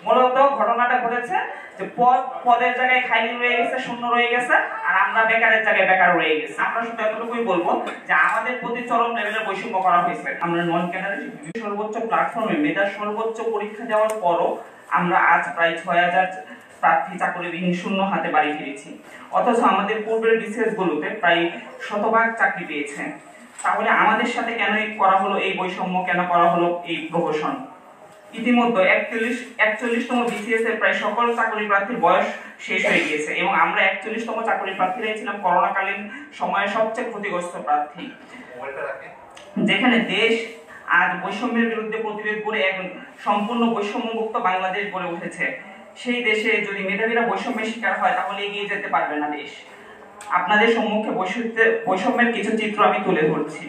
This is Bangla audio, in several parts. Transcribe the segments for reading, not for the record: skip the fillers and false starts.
মূলত ঘটনাটা ঘটেছে যে পদের জায়গায় খালি রয়ে গেছে, শূন্য রয়ে গেছে, আর আমরা বেকারের জায়গায় বেকার রয়ে গেছে। আমরা শুধু এতটুকুই বলবো যে আমাদের প্রতি চরম লেভেলের বৈষম্য করা হয়েছে। আমরা নন ক্যাডারে সর্বোচ্চ প্ল্যাটফর্মে মেধার সর্বোচ্চ পরীক্ষা দেওয়ার পরও আমরা আজ প্রায় ৬,০০০ প্রার্থী চাকরিবিহীন শূন্য হাতে বাড়ি ফিরেছি। অথচ আমাদের পূর্বের বিসিএস গুলোতে প্রায় শতভাগ চাকরি পেয়েছে। তাহলে আমাদের সাথে কেন করা হলো এই বৈষম্য, কেন করা হলো এই প্রহসন? ইতিমধ্যে 41তম বিসিএস এর প্রায় সকল চাকরি প্রার্থীর বয়স শেষ হয়ে গিয়েছে এবং আমরা 41তম চাকরি প্রার্থীরাই ছিলাম করোনাকালীন সময়ে সবচেয়ে ক্ষতিগ্রস্ত প্রার্থী, যেখানে দেশ আজ বৈষম্যের বিরুদ্ধে প্রতিরোধ করে এক সম্পূর্ণ বৈষম্যমুক্ত বাংলাদেশ গড়ে উঠেছে। সেই দেশে যদি মেধাবীরা বৈষম্যের শিকার হয় তাহলে এগিয়ে যেতে পারবে না দেশ। আপনাদের সম্মুখে বৈষম্যের কিছু চিত্র আমি তুলে ধরছি।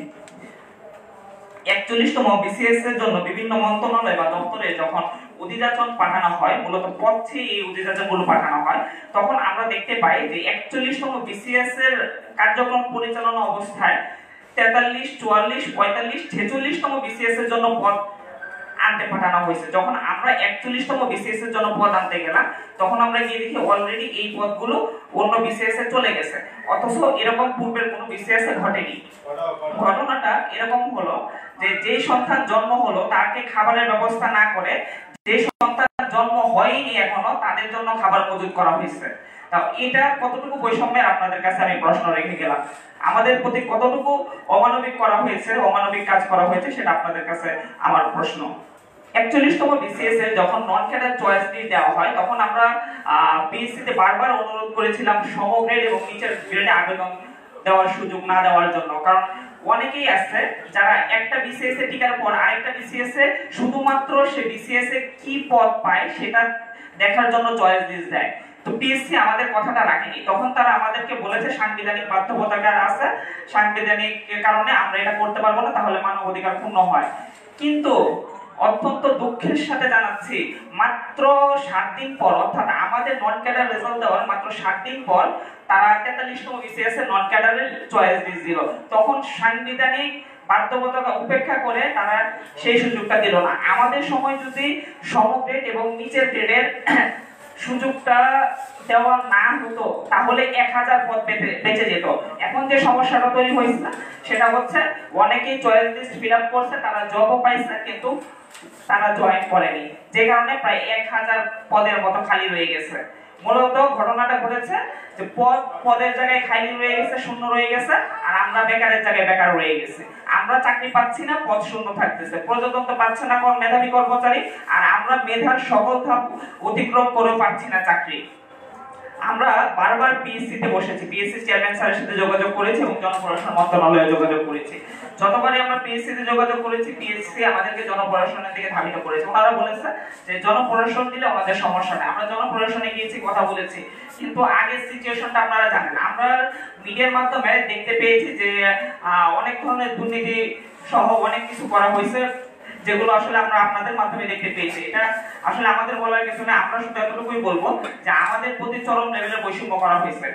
41তম বিসিএস এর জন্য বিভিন্ন মন্ত্রণালয় বা দপ্তরে যখন অধিযাচন পাঠানো হয়, মূলত পথে এই অধিযাচনগুলো পাঠানো হয়, তখন আমরা দেখতে পাই যে 41তম বিসিএস এর কার্যক্রম পরিচালনা অবস্থায় 43, 44, 45, 46তম বিসিএস এর জন্য পদ আনতে পাঠানো হয়েছে। যখন আমরা 41তম বিসিএস এর জন্য পদ আনতে গেলাম তখন আমরা গিয়ে দেখি অলরেডি এই পদগুলো অন্য বিসিএস এ চলে গেছে, অথচ এরকম পূর্বের কোনো বিসিএস এ ঘটেনি। ঘটনাটা এরকম হলো যে সন্তান জন্ম হলো তাকে খাবারের ব্যবস্থা না করে যে সন্তান জন্ম হয়নি এখনো তাদের জন্য খাবার মজুত করা হয়েছে। তা এটা কতটুকু বৈষম্যের আপনাদের কাছে আমি প্রশ্ন রেখে গেলাম। আমাদের প্রতি কতটুকু অমানবিক করা হয়েছে, অমানবিক কাজ করা হয়েছে, সেটা আপনাদের কাছে আমার প্রশ্ন। 41তম বিসিএস এর যখন নন ক্যাডার চয়েস দিয়ে দেওয়া হয় তখন আমরা পিএসসি তে বারবার অনুরোধ করেছিলাম সমগ্রেড এবং নিচের গ্রেডে আবেদন দেওয়ার সুযোগ না দেওয়ার জন্য, কারণ অনেকেই আছে যারা একটা বিসিএস এ টিকার পর আরেকটা বিসিএস এ শুধুমাত্র সে বিসিএস এ কি পদ পায় সেটা দেখার জন্য চয়েস লিস্ট দেয়। তো পিএসসি আমাদের কথাটা রাখেনি, তখন তারা আমাদেরকে বলেছে সাংবিধানিক বাধ্যবাধকতা আছে, সাংবিধানিক কারণে আমরা এটা করতে পারবো না, তাহলে মানবাধিকার ক্ষুণ্ণ হয়। কিন্তু অত্যন্ত দুঃখের সাথে জানাচ্ছি মাত্র 7 দিন পর, অর্থাৎ আমাদের নন ক্যাডার রেজাল্ট দেওয়ার মাত্র 7 দিন পর তারা 43তম বিসিএস এর নন ক্যাডারের চয়েস লিস্ট দিল। তখন সাংবিধানিক বাধ্যবাধকতা উপেক্ষা করে তারা সেই সুযোগটা দিল না। আমাদের সময় যদি সমগ্রেড এবং নিচের গ্রেডের সুযোগটা দেওয়া না হতো তাহলে 1000 পদ বেঁচে যেত। এখন যে সমস্যাটা তৈরি হয়েছে সেটা হচ্ছে অনেকেই চয়েস লিস্ট ফিল আপ করছে, তারা জবও পাইছে কিন্তু তারা জয়েন করেনি, যে কারণে প্রায় 1000 পদের মতো খালি রয়ে গেছে। মূলত ঘটনাটা ঘটেছে যে পদের জায়গায় খালি রয়ে গেছে, শূন্য রয়ে গেছে, আর আমরা বেকারের জায়গায় বেকার রয়ে গেছি। আমরা চাকরি পাচ্ছি না, পদ শূন্য থাকতেছে, প্রজাতন্ত্র পাচ্ছে না কোন মেধাবী কর্মচারী, আর আমরা মেধার সকল ধাপ অতিক্রম করেও পাচ্ছি না চাকরি। আমরা বারবার পিএসসি তে বসেছি, পিএসসি চেয়ারম্যান স্যারের সাথে যোগাযোগ করেছি এবং জনপ্রশাসন মন্ত্রণালয়ে যোগাযোগ করেছি। যতবারই আমরা পিএসসি তে যোগাযোগ করেছি পিএসসি আমাদেরকে জনপ্রশাসনের দিকে ধাবিত করেছে। ওনারা বলেছে যে জনপ্রশাসন দিলে আমাদের সমস্যা নেই। আমরা জনপ্রশাসনে গিয়েছি, কথা বলেছি, কিন্তু আগের সিচুয়েশনটা আপনারা জানেন। আমরা মিডিয়ার মাধ্যমে দেখতে পেয়েছি যে অনেক ধরনের দুর্নীতি সহ অনেক কিছু করা হয়েছে, যেগুলো আসলে আমরা আপনাদের মাধ্যমে দেখতে পেয়েছি। এটা আসলে আমাদের বলার কিছু না, আমরা শুধু এতটুকুই বলবো যে আমাদের প্রতি চরম লেভেলের বৈষম্য করা হয়েছে।